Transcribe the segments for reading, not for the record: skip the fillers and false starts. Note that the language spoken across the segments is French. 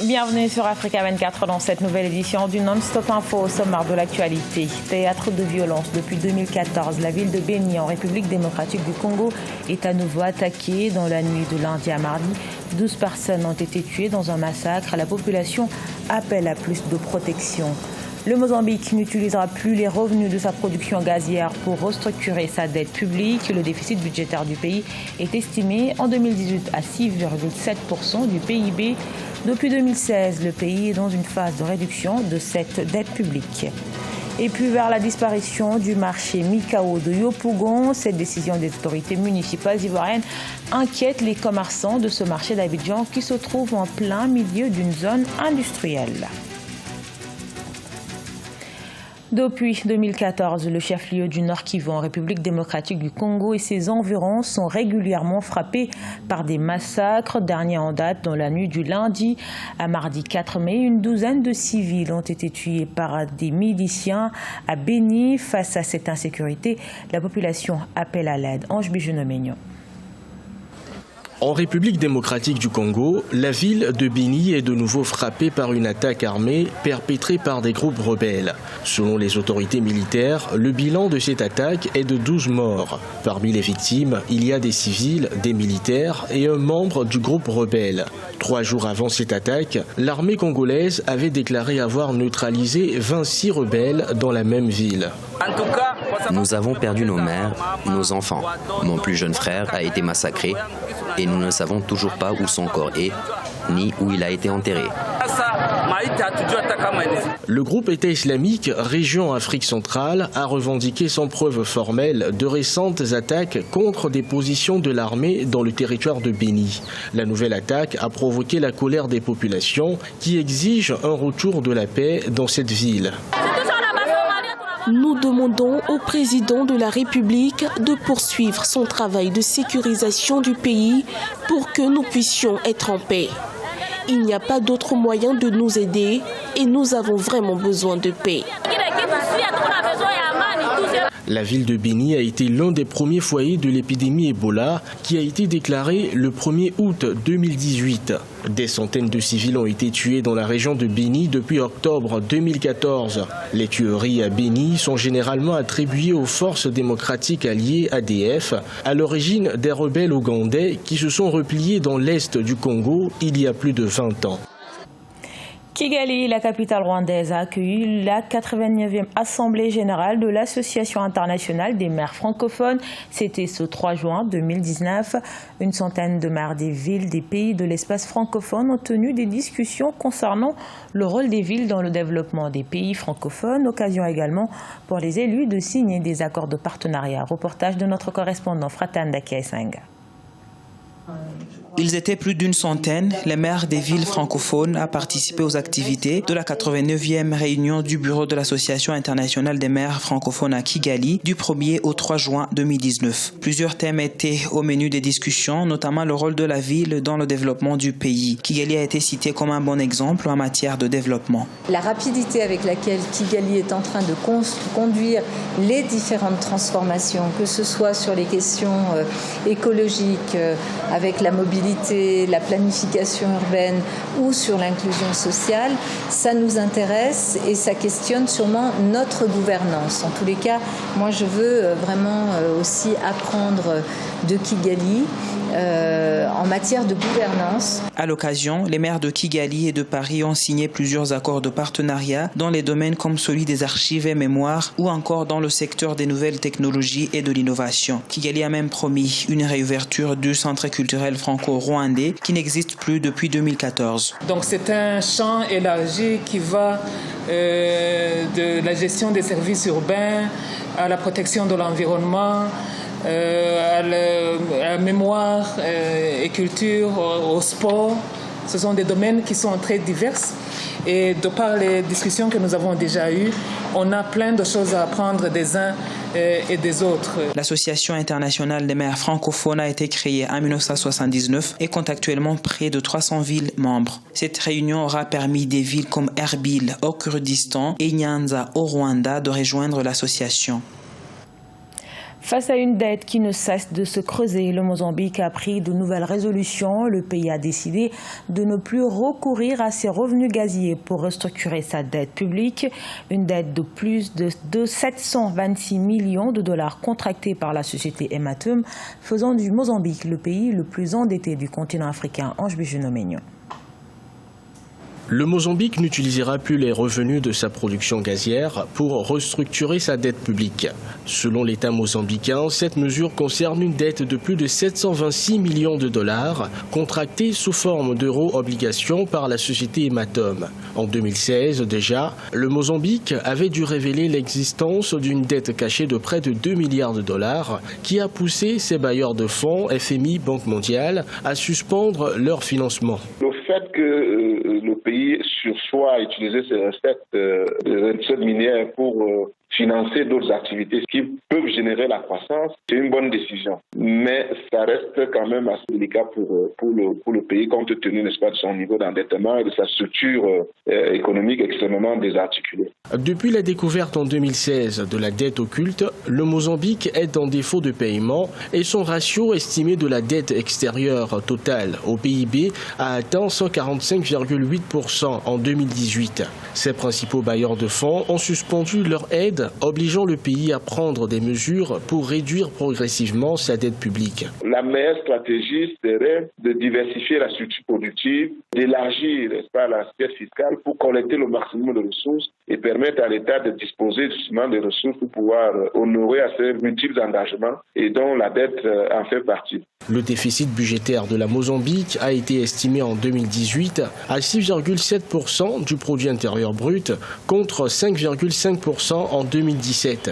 Bienvenue sur Africa 24 dans cette nouvelle édition du Non-Stop Info au sommaire de l'actualité. Théâtre de violence depuis 2014, la ville de Béni en République démocratique du Congo est à nouveau attaquée. Dans la nuit de lundi à mardi, 12 personnes ont été tuées dans un massacre. La population appelle à plus de protection. Le Mozambique n'utilisera plus les revenus de sa production gazière pour restructurer sa dette publique. Le déficit budgétaire du pays est estimé en 2018 à 6,7% du PIB. Depuis 2016, le pays est dans une phase de réduction de cette dette publique. Et puis vers la disparition du marché Mikao de Yopougon, cette décision des autorités municipales ivoiriennes inquiète les commerçants de ce marché d'Abidjan qui se trouve en plein milieu d'une zone industrielle. Depuis 2014, le chef-lieu du Nord Kivu en République démocratique du Congo et ses environs sont régulièrement frappés par des massacres. Dernier en date, dans la nuit du lundi à mardi 4 mai, une douzaine de civils ont été tués par des miliciens à Béni. Face à cette insécurité, la population appelle à l'aide. Ange Bijonomegno. En République démocratique du Congo, la ville de Béni est de nouveau frappée par une attaque armée perpétrée par des groupes rebelles. Selon les autorités militaires, le bilan de cette attaque est de 12 morts. Parmi les victimes, il y a des civils, des militaires et un membre du groupe rebelle. 3 jours avant cette attaque, l'armée congolaise avait déclaré avoir neutralisé 26 rebelles dans la même ville. Nous avons perdu nos mères, nos enfants. Mon plus jeune frère a été massacré et nous ne savons toujours pas où son corps est, ni où il a été enterré. Le groupe État islamique, région Afrique centrale, a revendiqué sans preuve formelle de récentes attaques contre des positions de l'armée dans le territoire de Béni. La nouvelle attaque a provoqué la colère des populations qui exigent un retour de la paix dans cette ville. Nous demandons au président de la République de poursuivre son travail de sécurisation du pays pour que nous puissions être en paix. Il n'y a pas d'autre moyen de nous aider et nous avons vraiment besoin de paix. La ville de Béni a été l'un des premiers foyers de l'épidémie Ebola qui a été déclarée le 1er août 2018. Des centaines de civils ont été tués dans la région de Béni depuis octobre 2014. Les tueries à Béni sont généralement attribuées aux forces démocratiques alliées ADF, à l'origine des rebelles ougandais qui se sont repliés dans l'est du Congo il y a plus de 20 ans. Kigali, la capitale rwandaise, a accueilli la 89e Assemblée générale de l'Association internationale des maires francophones. C'était ce 3 juin 2019. Une centaine de maires des villes des pays de l'espace francophone ont tenu des discussions concernant le rôle des villes dans le développement des pays francophones. Occasion également pour les élus de signer des accords de partenariat. Reportage de notre correspondant Fratan Dakiaisanga. Ils étaient plus d'une centaine, les maires des villes francophones, à participer aux activités de la 89e réunion du bureau de l'Association internationale des maires francophones à Kigali du 1er au 3 juin 2019. Plusieurs thèmes étaient au menu des discussions, notamment le rôle de la ville dans le développement du pays. Kigali a été cité comme un bon exemple en matière de développement. La rapidité avec laquelle Kigali est en train de conduire les différentes transformations, que ce soit sur les questions écologiques, avec la mobilité, la planification urbaine ou sur l'inclusion sociale, ça nous intéresse et ça questionne sûrement notre gouvernance. En tous les cas, moi je veux vraiment aussi apprendre de Kigali en matière de gouvernance. À l'occasion, les maires de Kigali et de Paris ont signé plusieurs accords de partenariat dans les domaines comme celui des archives et mémoires ou encore dans le secteur des nouvelles technologies et de l'innovation. Kigali a même promis une réouverture du centre culturel franco-rwandais qui n'existe plus depuis 2014. Donc c'est un champ élargi qui va de la gestion des services urbains à la protection de l'environnement, à la mémoire et culture, au sport. Ce sont des domaines qui sont très divers et de par les discussions que nous avons déjà eues, on a plein de choses à apprendre des uns et des autres. L'Association internationale des maires francophones a été créée en 1979 et compte actuellement près de 300 villes membres. Cette réunion aura permis des villes comme Erbil au Kurdistan et Nyanza au Rwanda de rejoindre l'association. Face à une dette qui ne cesse de se creuser, le Mozambique a pris de nouvelles résolutions. Le pays a décidé de ne plus recourir à ses revenus gaziers pour restructurer sa dette publique. Une dette de plus de 726 millions de dollars contractée par la société Ematum, faisant du Mozambique le pays le plus endetté du continent africain. Ange Bijuno-Meignon. Le Mozambique n'utilisera plus les revenus de sa production gazière pour restructurer sa dette publique. Selon l'État mozambicain, cette mesure concerne une dette de plus de 726 millions de dollars contractée sous forme d'euro-obligations par la société Ematum. En 2016 déjà, le Mozambique avait dû révéler l'existence d'une dette cachée de près de 2 milliards de dollars qui a poussé ses bailleurs de fonds, FMI, Banque mondiale, à suspendre leur financement. Le fait que le pays sursoit à utiliser ses recettes minières pour financer d'autres activités qui peuvent générer la croissance, c'est une bonne décision. Mais ça reste quand même assez délicat pour le pays compte tenu, n'est-ce pas, de son niveau d'endettement et de sa structure économique extrêmement désarticulée. Depuis la découverte en 2016 de la dette occulte, le Mozambique est en défaut de paiement et son ratio estimé de la dette extérieure totale au PIB a atteint 145,8% en 2018. Ses principaux bailleurs de fonds ont suspendu leur aide, obligeant le pays à prendre des mesures pour réduire progressivement sa dette publique. La meilleure stratégie serait de diversifier la structure productive, d'élargir, n'est-ce pas, l'assiette fiscale pour collecter le maximum de ressources et permettre à l'État de disposer justement des ressources pour pouvoir honorer à ses multiples engagements et dont la dette en fait partie. Le déficit budgétaire de la Mozambique a été estimé en 2018 à 6,7% du produit intérieur brut contre 5,5% en 2017.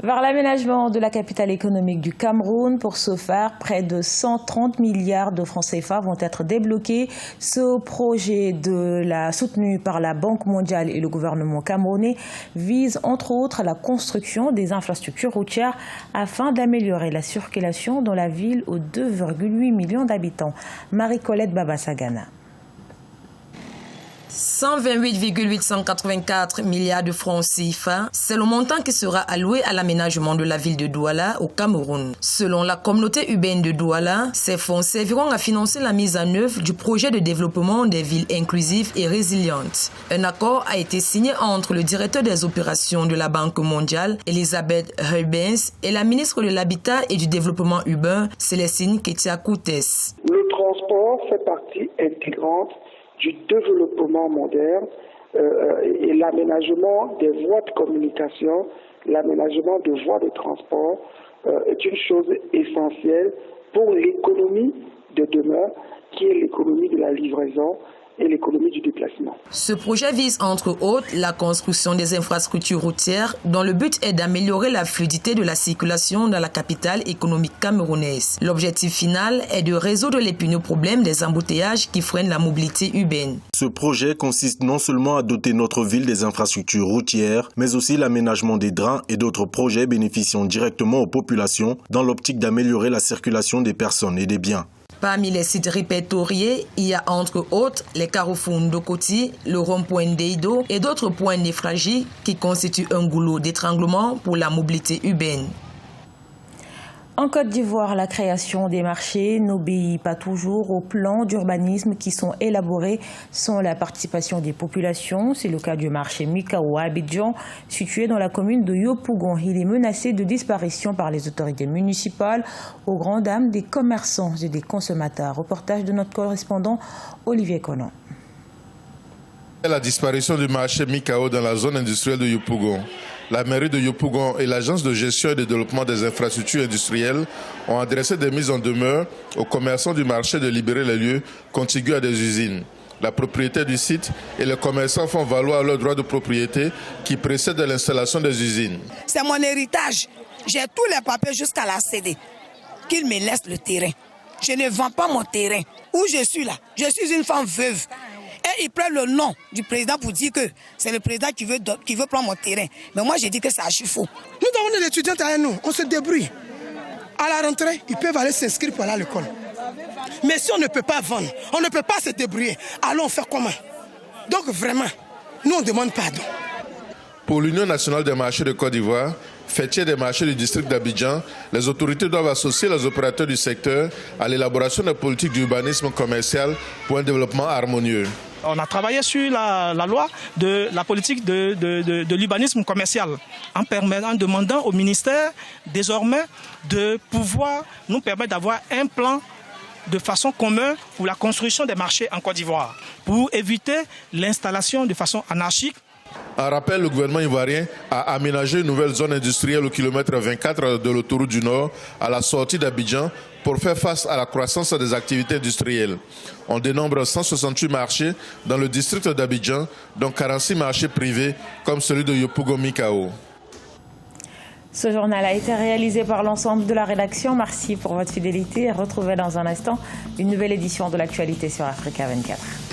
Vers l'aménagement de la capitale économique du Cameroun. Pour ce faire, près de 130 milliards de francs CFA vont être débloqués. Ce projet soutenu par la Banque mondiale et le gouvernement camerounais vise entre autres la construction des infrastructures routières afin d'améliorer la circulation dans la ville aux 2,8 millions d'habitants. Marie-Colette Babasagana. 128,884 milliards de francs CFA, c'est le montant qui sera alloué à l'aménagement de la ville de Douala au Cameroun. Selon la communauté urbaine de Douala, ces fonds serviront à financer la mise en œuvre du projet de développement des villes inclusives et résilientes. Un accord a été signé entre le directeur des opérations de la Banque mondiale, Elisabeth Rubens, et la ministre de l'Habitat et du Développement urbain, Célestine Ketia-Koutes. Le transport fait partie intégrante du développement moderne et l'aménagement des voies de communication, l'aménagement de voies de transport est une chose essentielle pour l'économie de demain, qui est l'économie de la livraison et l'économie du déplacement. Ce projet vise entre autres la construction des infrastructures routières dont le but est d'améliorer la fluidité de la circulation dans la capitale économique camerounaise. L'objectif final est de résoudre l'épineux problème des embouteillages qui freinent la mobilité urbaine. Ce projet consiste non seulement à doter notre ville des infrastructures routières, mais aussi l'aménagement des drains et d'autres projets bénéficiant directement aux populations dans l'optique d'améliorer la circulation des personnes et des biens. Parmi les sites répertoriés, il y a entre autres les carrefours Ndokoti, le rond-point d'Eido et d'autres points névralgiques qui constituent un goulot d'étranglement pour la mobilité urbaine. En Côte d'Ivoire, la création des marchés n'obéit pas toujours aux plans d'urbanisme qui sont élaborés sans la participation des populations. C'est le cas du marché Mikao à Abidjan, situé dans la commune de Yopougon. Il est menacé de disparition par les autorités municipales aux grandes dames des commerçants et des consommateurs. Reportage de notre correspondant Olivier Conan. La disparition du marché Mikao dans la zone industrielle de Yopougon. La mairie de Yopougon et l'agence de gestion et de développement des infrastructures industrielles ont adressé des mises en demeure aux commerçants du marché de libérer les lieux contigus à des usines. La propriété du site et les commerçants font valoir leurs droits de propriété qui précèdent l'installation des usines. C'est mon héritage. J'ai tous les papiers jusqu'à la CD. Qu'ils me laissent le terrain. Je ne vends pas mon terrain. Où je suis là, je suis une femme veuve. Et ils prennent le nom du président pour dire que c'est le président qui veut prendre mon terrain. Mais moi, j'ai dit que c'est archi faux. Nous avons des étudiants avec nous, on se débrouille. À la rentrée, ils peuvent aller s'inscrire pour aller à l'école. Mais si on ne peut pas vendre, on ne peut pas se débrouiller, allons faire comment? Donc vraiment, nous on demande pardon. Pour l'Union nationale des marchés de Côte d'Ivoire, Fêtier des marchés du district d'Abidjan, les autorités doivent associer les opérateurs du secteur à l'élaboration des politiques d'urbanisme commercial pour un développement harmonieux. On a travaillé sur la loi de la politique de l'urbanisme commercial en demandant au ministère désormais de pouvoir nous permettre d'avoir un plan de façon commune pour la construction des marchés en Côte d'Ivoire, pour éviter l'installation de façon anarchique. En rappel, le gouvernement ivoirien a aménagé une nouvelle zone industrielle au kilomètre 24 de l'autoroute du Nord à la sortie d'Abidjan pour faire face à la croissance des activités industrielles. On dénombre 168 marchés dans le district d'Abidjan, dont 46 marchés privés comme celui de Yopougon-Mikao. Ce journal a été réalisé par l'ensemble de la rédaction. Merci pour votre fidélité et retrouvez dans un instant une nouvelle édition de l'actualité sur Africa 24.